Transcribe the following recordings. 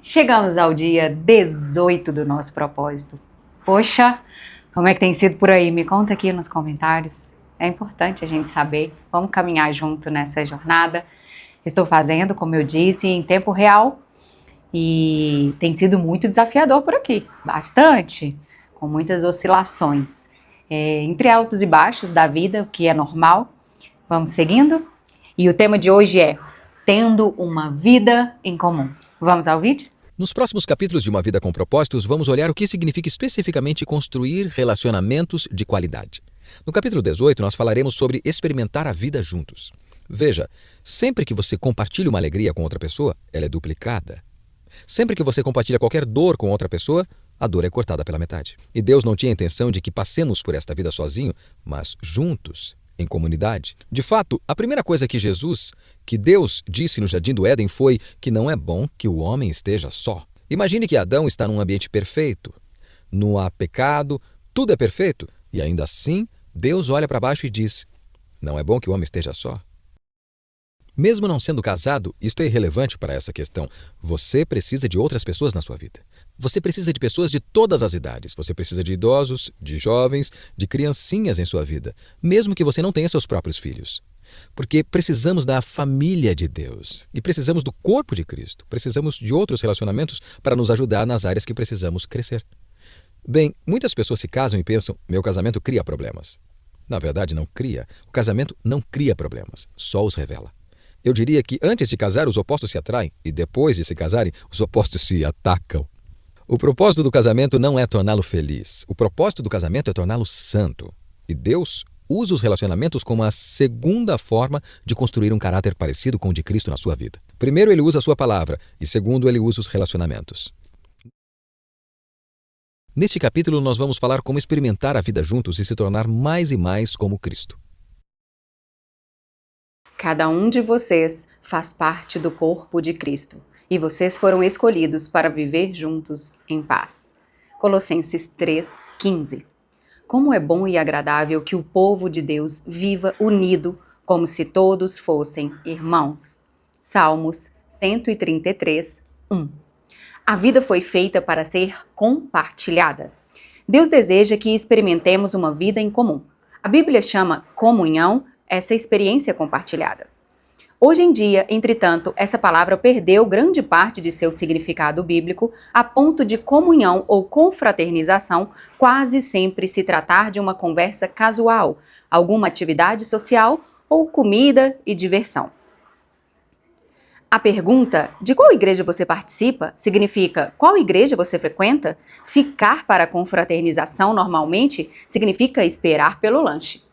Chegamos ao dia 18 do nosso propósito. Poxa, como é que tem sido por aí? Me conta aqui nos comentários. É importante a gente saber. Vamos caminhar junto nessa jornada. Estou fazendo, como eu disse, em tempo real e tem sido muito desafiador por aqui. Bastante, com muitas oscilações. Entre altos e baixos da vida, o que é normal. Vamos seguindo? E o tema de hoje é Tendo uma Vida em Comum. Vamos ao vídeo? Nos próximos capítulos de Uma Vida com Propósitos, vamos olhar o que significa especificamente construir relacionamentos de qualidade. No capítulo 18, nós falaremos sobre experimentar a vida juntos. Veja, sempre que você compartilha uma alegria com outra pessoa, ela é duplicada. Sempre que você compartilha qualquer dor com outra pessoa, a dor é cortada pela metade. E Deus não tinha a intenção de que passemos por esta vida sozinho, mas juntos, em comunidade. De fato, a primeira coisa que Deus disse no Jardim do Éden foi que não é bom que o homem esteja só. Imagine que Adão está num ambiente perfeito. Não há pecado, tudo é perfeito. E ainda assim, Deus olha para baixo e diz, não é bom que o homem esteja só. Mesmo não sendo casado, isto é irrelevante para essa questão. Você precisa de outras pessoas na sua vida. Você precisa de pessoas de todas as idades. Você precisa de idosos, de jovens, de criancinhas em sua vida, mesmo que você não tenha seus próprios filhos. Porque precisamos da família de Deus e precisamos do corpo de Cristo. Precisamos de outros relacionamentos para nos ajudar nas áreas que precisamos crescer. Bem, muitas pessoas se casam e pensam, meu casamento cria problemas. Na verdade, não cria. O casamento não cria problemas, só os revela. Eu diria que antes de casar, os opostos se atraem e depois de se casarem, os opostos se atacam. O propósito do casamento não é torná-lo feliz. O propósito do casamento é torná-lo santo. E Deus usa os relacionamentos como a segunda forma de construir um caráter parecido com o de Cristo na sua vida. Primeiro, ele usa a sua palavra e segundo, ele usa os relacionamentos. Neste capítulo, nós vamos falar como experimentar a vida juntos e se tornar mais e mais como Cristo. Cada um de vocês faz parte do corpo de Cristo e vocês foram escolhidos para viver juntos em paz. Colossenses 3:15. Como é bom e agradável que o povo de Deus viva unido como se todos fossem irmãos. Salmos 133:1. A vida foi feita para ser compartilhada. Deus deseja que experimentemos uma vida em comum. A Bíblia chama comunhão essa experiência compartilhada. Hoje em dia, entretanto, essa palavra perdeu grande parte de seu significado bíblico a ponto de comunhão ou confraternização quase sempre se tratar de uma conversa casual, alguma atividade social ou comida e diversão. A pergunta de qual igreja você participa significa qual igreja você frequenta? Ficar para a confraternização normalmente significa esperar pelo lanche.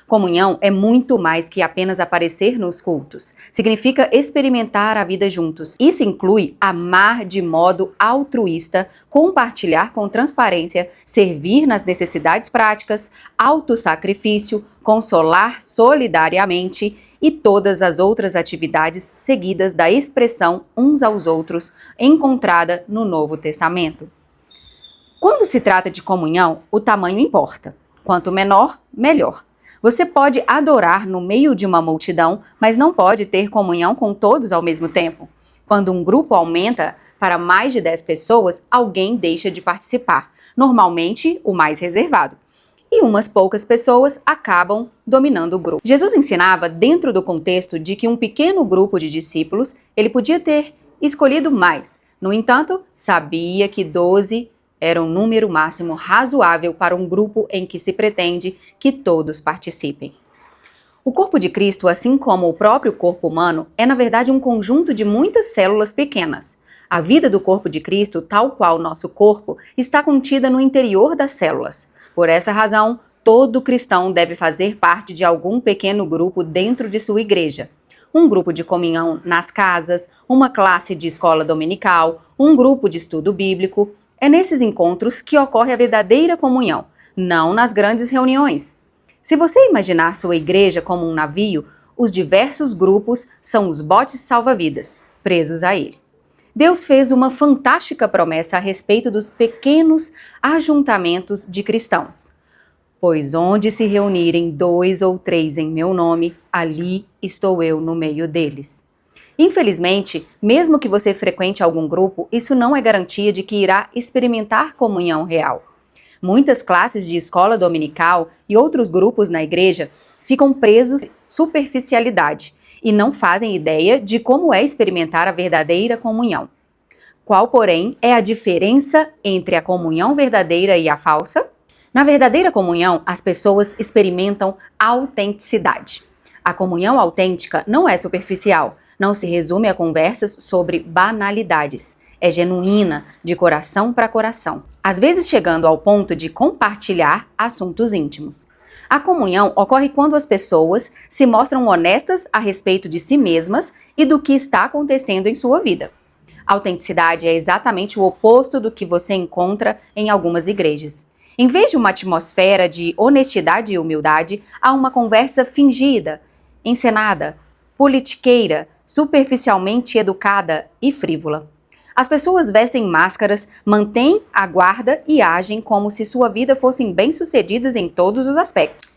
Comunhão é muito mais que apenas aparecer nos cultos. Significa experimentar a vida juntos. Isso inclui amar de modo altruísta, compartilhar com transparência, servir nas necessidades práticas, autossacrifício, consolar solidariamente e todas as outras atividades seguidas da expressão uns aos outros encontrada no Novo Testamento. Quando se trata de comunhão, o tamanho importa. Quanto menor, melhor. Você pode adorar no meio de uma multidão, mas não pode ter comunhão com todos ao mesmo tempo. Quando um grupo aumenta para mais de 10 pessoas, alguém deixa de participar, normalmente o mais reservado. E umas poucas pessoas acabam dominando o grupo. Jesus ensinava dentro do contexto de que um pequeno grupo de discípulos, ele podia ter escolhido mais. No entanto, sabia que 12 era um número máximo razoável para um grupo em que se pretende que todos participem. O corpo de Cristo, assim como o próprio corpo humano, é na verdade um conjunto de muitas células pequenas. A vida do corpo de Cristo, tal qual nosso corpo, está contida no interior das células. Por essa razão, todo cristão deve fazer parte de algum pequeno grupo dentro de sua igreja. Um grupo de comunhão nas casas, uma classe de escola dominical, um grupo de estudo bíblico. É nesses encontros que ocorre a verdadeira comunhão, não nas grandes reuniões. Se você imaginar sua igreja como um navio, os diversos grupos são os botes salva-vidas, presos a ele. Deus fez uma fantástica promessa a respeito dos pequenos ajuntamentos de cristãos. Pois onde se reunirem 2 ou 3 em meu nome, ali estou eu no meio deles. Infelizmente, mesmo que você frequente algum grupo, isso não é garantia de que irá experimentar comunhão real. Muitas classes de escola dominical e outros grupos na igreja ficam presos em superficialidade e não fazem ideia de como é experimentar a verdadeira comunhão. Qual, porém, é a diferença entre a comunhão verdadeira e a falsa? Na verdadeira comunhão, as pessoas experimentam autenticidade. A comunhão autêntica não é superficial, não se resume a conversas sobre banalidades. É genuína, de coração para coração, às vezes chegando ao ponto de compartilhar assuntos íntimos. A comunhão ocorre quando as pessoas se mostram honestas a respeito de si mesmas e do que está acontecendo em sua vida. A autenticidade é exatamente o oposto do que você encontra em algumas igrejas. Em vez de uma atmosfera de honestidade e humildade, há uma conversa fingida, encenada, politiqueira, superficialmente educada e frívola. As pessoas vestem máscaras, mantêm a guarda e agem como se sua vida fossem bem-sucedidas em todos os aspectos.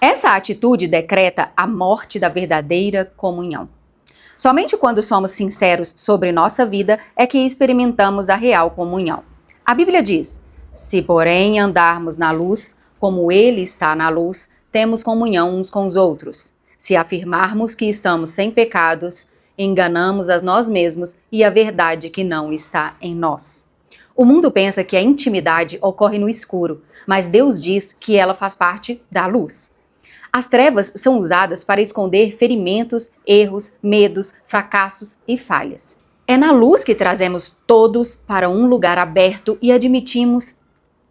Essa atitude decreta a morte da verdadeira comunhão. Somente quando somos sinceros sobre nossa vida é que experimentamos a real comunhão. A Bíblia diz: se, porém, andarmos na luz, como Ele está na luz, temos comunhão uns com os outros. Se afirmarmos que estamos sem pecados, enganamos a nós mesmos e a verdade que não está em nós. O mundo pensa que a intimidade ocorre no escuro, mas Deus diz que ela faz parte da luz. As trevas são usadas para esconder ferimentos, erros, medos, fracassos e falhas. É na luz que trazemos todos para um lugar aberto e admitimos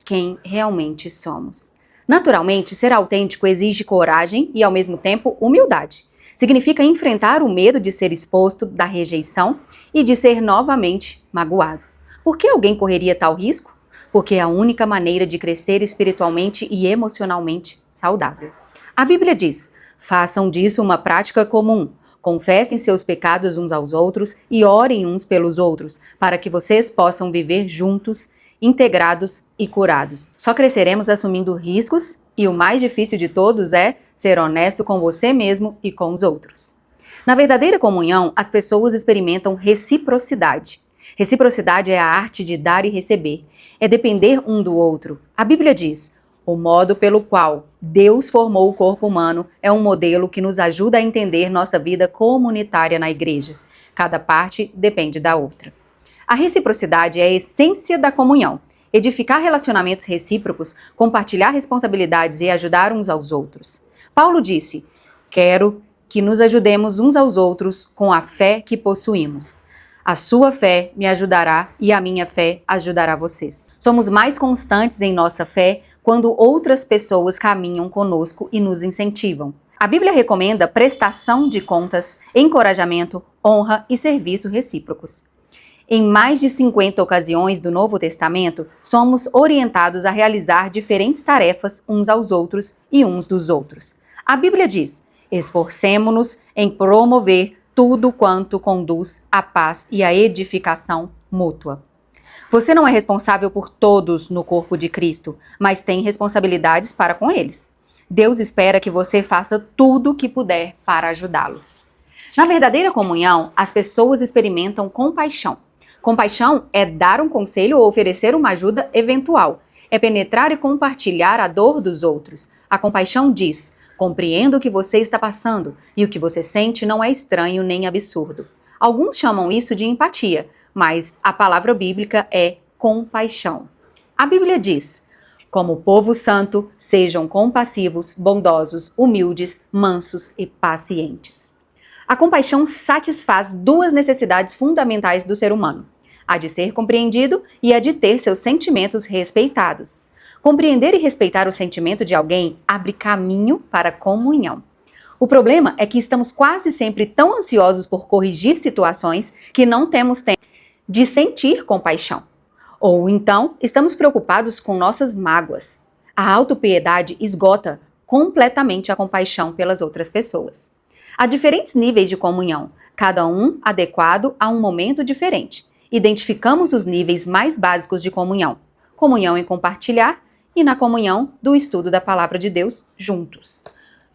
quem realmente somos. Naturalmente, ser autêntico exige coragem e, ao mesmo tempo, humildade. Significa enfrentar o medo de ser exposto, da rejeição e de ser novamente magoado. Por que alguém correria tal risco? Porque é a única maneira de crescer espiritualmente e emocionalmente saudável. A Bíblia diz: façam disso uma prática comum. Confessem seus pecados uns aos outros e orem uns pelos outros, para que vocês possam viver juntos, integrados e curados. Só cresceremos assumindo riscos e o mais difícil de todos é ser honesto com você mesmo e com os outros. Na verdadeira comunhão, as pessoas experimentam reciprocidade. Reciprocidade é a arte de dar e receber, é depender um do outro. A Bíblia diz: o modo pelo qual Deus formou o corpo humano é um modelo que nos ajuda a entender nossa vida comunitária na igreja. Cada parte depende da outra. A reciprocidade é a essência da comunhão. Edificar relacionamentos recíprocos, compartilhar responsabilidades e ajudar uns aos outros. Paulo disse: quero que nos ajudemos uns aos outros com a fé que possuímos. A sua fé me ajudará e a minha fé ajudará vocês. Somos mais constantes em nossa fé quando outras pessoas caminham conosco e nos incentivam. A Bíblia recomenda prestação de contas, encorajamento, honra e serviço recíprocos. Em mais de 50 ocasiões do Novo Testamento, somos orientados a realizar diferentes tarefas uns aos outros e uns dos outros. A Bíblia diz: esforcemo-nos em promover tudo quanto conduz à paz e à edificação mútua. Você não é responsável por todos no corpo de Cristo, mas tem responsabilidades para com eles. Deus espera que você faça tudo o que puder para ajudá-los. Na verdadeira comunhão, as pessoas experimentam compaixão. Compaixão é dar um conselho ou oferecer uma ajuda eventual. É penetrar e compartilhar a dor dos outros. A compaixão diz: compreendo o que você está passando e o que você sente não é estranho nem absurdo. Alguns chamam isso de empatia, mas a palavra bíblica é compaixão. A Bíblia diz: como povo santo, sejam compassivos, bondosos, humildes, mansos e pacientes. A compaixão satisfaz duas necessidades fundamentais do ser humano: a de ser compreendido e a de ter seus sentimentos respeitados. Compreender e respeitar o sentimento de alguém abre caminho para a comunhão. O problema é que estamos quase sempre tão ansiosos por corrigir situações que não temos tempo de sentir compaixão. Ou então, estamos preocupados com nossas mágoas. A autopiedade esgota completamente a compaixão pelas outras pessoas. Há diferentes níveis de comunhão, cada um adequado a um momento diferente. Identificamos os níveis mais básicos de comunhão: comunhão em compartilhar e na comunhão do estudo da Palavra de Deus juntos.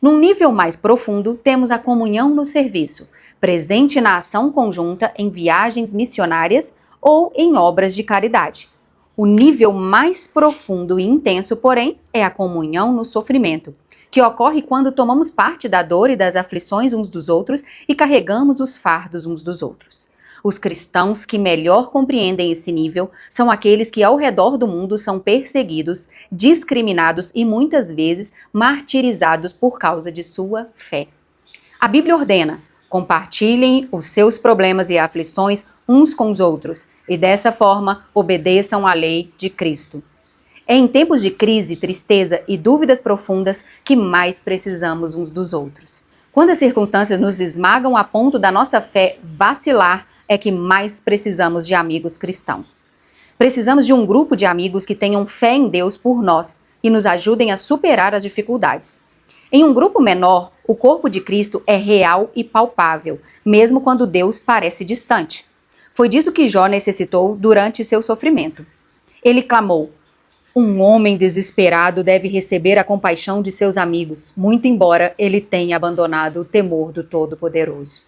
Num nível mais profundo, temos a comunhão no serviço, presente na ação conjunta em viagens missionárias ou em obras de caridade. O nível mais profundo e intenso, porém, é a comunhão no sofrimento, que ocorre quando tomamos parte da dor e das aflições uns dos outros e carregamos os fardos uns dos outros. Os cristãos que melhor compreendem esse nível são aqueles que ao redor do mundo são perseguidos, discriminados e muitas vezes martirizados por causa de sua fé. A Bíblia ordena: compartilhem os seus problemas e aflições uns com os outros e dessa forma obedeçam à lei de Cristo. É em tempos de crise, tristeza e dúvidas profundas que mais precisamos uns dos outros. Quando as circunstâncias nos esmagam a ponto da nossa fé vacilar, é que mais precisamos de amigos cristãos. Precisamos de um grupo de amigos que tenham fé em Deus por nós e nos ajudem a superar as dificuldades. Em um grupo menor, o corpo de Cristo é real e palpável, mesmo quando Deus parece distante. Foi disso que Jó necessitou durante seu sofrimento. Ele clamou: um homem desesperado deve receber a compaixão de seus amigos, muito embora ele tenha abandonado o temor do Todo-Poderoso.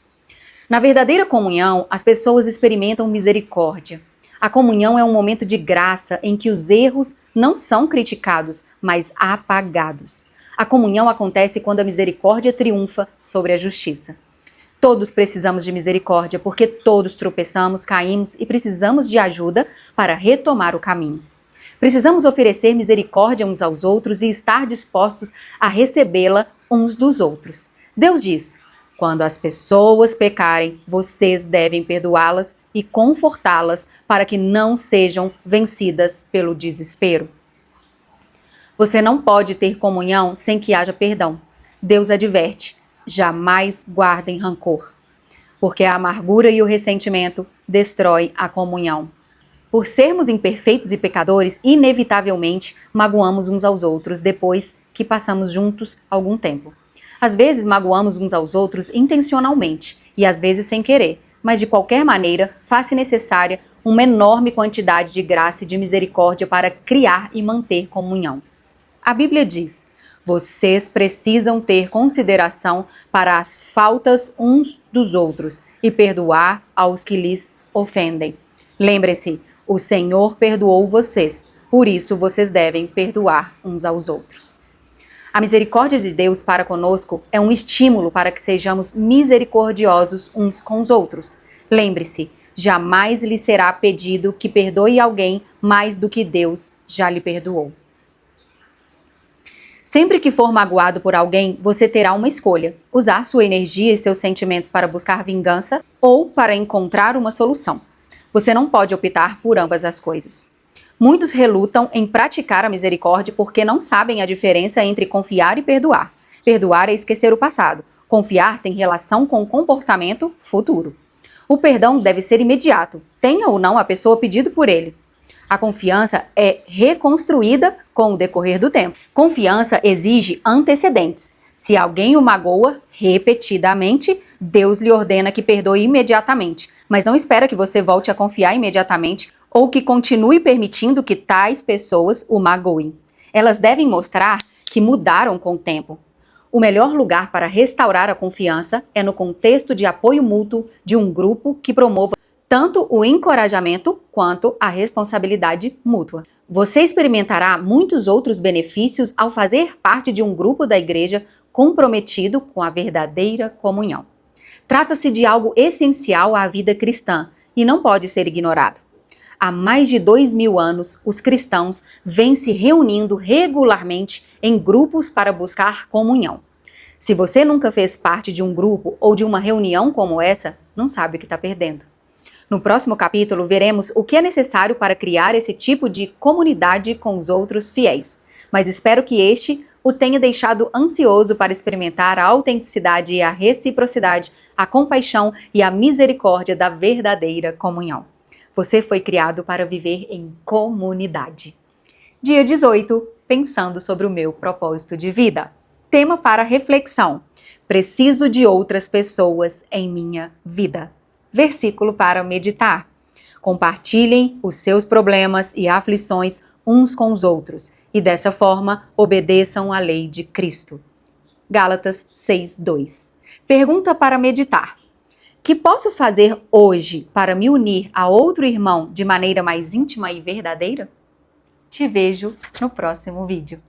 Na verdadeira comunhão, as pessoas experimentam misericórdia. A comunhão é um momento de graça em que os erros não são criticados, mas apagados. A comunhão acontece quando a misericórdia triunfa sobre a justiça. Todos precisamos de misericórdia, porque todos tropeçamos, caímos e precisamos de ajuda para retomar o caminho. Precisamos oferecer misericórdia uns aos outros e estar dispostos a recebê-la uns dos outros. Deus diz: quando as pessoas pecarem, vocês devem perdoá-las e confortá-las para que não sejam vencidas pelo desespero. Você não pode ter comunhão sem que haja perdão. Deus adverte: jamais guardem rancor, porque a amargura e o ressentimento destroem a comunhão. Por sermos imperfeitos e pecadores, inevitavelmente magoamos uns aos outros depois que passamos juntos algum tempo. Às vezes magoamos uns aos outros intencionalmente e às vezes sem querer, mas de qualquer maneira faz-se necessária uma enorme quantidade de graça e de misericórdia para criar e manter comunhão. A Bíblia diz: vocês precisam ter consideração para as faltas uns dos outros e perdoar aos que lhes ofendem. Lembre-se, o Senhor perdoou vocês, por isso vocês devem perdoar uns aos outros. A misericórdia de Deus para conosco é um estímulo para que sejamos misericordiosos uns com os outros. Lembre-se, jamais lhe será pedido que perdoe alguém mais do que Deus já lhe perdoou. Sempre que for magoado por alguém, você terá uma escolha: usar sua energia e seus sentimentos para buscar vingança ou para encontrar uma solução. Você não pode optar por ambas as coisas. Muitos relutam em praticar a misericórdia porque não sabem a diferença entre confiar e perdoar. Perdoar é esquecer o passado. Confiar tem relação com o comportamento futuro. O perdão deve ser imediato, tenha ou não a pessoa pedido por ele. A confiança é reconstruída com o decorrer do tempo. Confiança exige antecedentes. Se alguém o magoa repetidamente, Deus lhe ordena que perdoe imediatamente, mas não espera que você volte a confiar imediatamente ou que continue permitindo que tais pessoas o magoem. Elas devem mostrar que mudaram com o tempo. O melhor lugar para restaurar a confiança é no contexto de apoio mútuo de um grupo que promova tanto o encorajamento quanto a responsabilidade mútua. Você experimentará muitos outros benefícios ao fazer parte de um grupo da igreja comprometido com a verdadeira comunhão. Trata-se de algo essencial à vida cristã e não pode ser ignorado. Há mais de 2000 anos, os cristãos vêm se reunindo regularmente em grupos para buscar comunhão. Se você nunca fez parte de um grupo ou de uma reunião como essa, não sabe o que está perdendo. No próximo capítulo, veremos o que é necessário para criar esse tipo de comunidade com os outros fiéis. Mas espero que este o tenha deixado ansioso para experimentar a autenticidade e a reciprocidade, a compaixão e a misericórdia da verdadeira comunhão. Você foi criado para viver em comunidade. Dia 18, pensando sobre o meu propósito de vida. Tema para reflexão: preciso de outras pessoas em minha vida. Versículo para meditar: compartilhem os seus problemas e aflições uns com os outros e dessa forma obedeçam à lei de Cristo. Gálatas 6:2. Pergunta para meditar: que posso fazer hoje para me unir a outro irmão de maneira mais íntima e verdadeira? Te vejo no próximo vídeo.